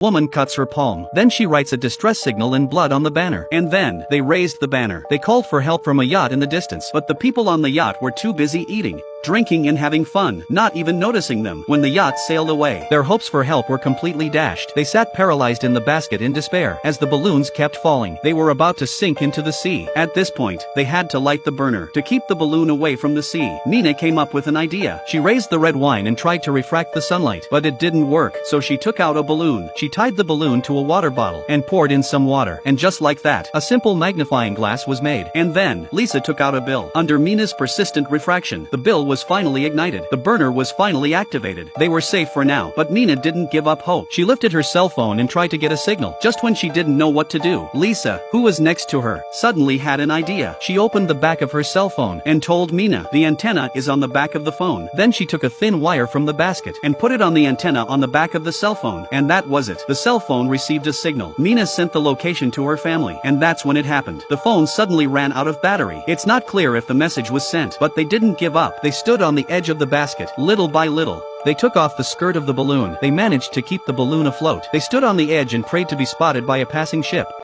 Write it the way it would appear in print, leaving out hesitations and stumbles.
Woman cuts her palm. Then she writes a distress signal in blood on the banner. And then, they raised the banner. They called for help from a yacht in the distance. But the people on the yacht were too busy eating, drinking and having fun, not even noticing them. When the yacht sailed away, their hopes for help were completely dashed. They sat paralyzed in the basket in despair. As the balloons kept falling, they were about to sink into the sea. At this point, they had to light the burner to keep the balloon away from the sea. Nina came up with an idea. She raised the red wine and tried to refract the sunlight, but it didn't work, so she took out a balloon. She tied the balloon to a water bottle and poured in some water, and just like that, a simple magnifying glass was made. And then, Lisa took out a bill. Under Mina's persistent refraction, the bill was finally ignited. The burner was finally activated. They were safe for now, but Mina didn't give up hope. She lifted her cell phone and tried to get a signal. Just when she didn't know what to do, Lisa, who was next to her, suddenly had an idea. She opened the back of her cell phone and told Mina, "The antenna is on the back of the phone." Then she took a thin wire from the basket and put it on the antenna on the back of the cell phone, and that was it. The cell phone received a signal. Mina sent the location to her family, and that's when it happened. The phone suddenly ran out of battery. It's not clear if the message was sent, but they didn't give up. They stood on the edge of the basket, little by little. They took off the skirt of the balloon. They managed to keep the balloon afloat. They stood on the edge and prayed to be spotted by a passing ship.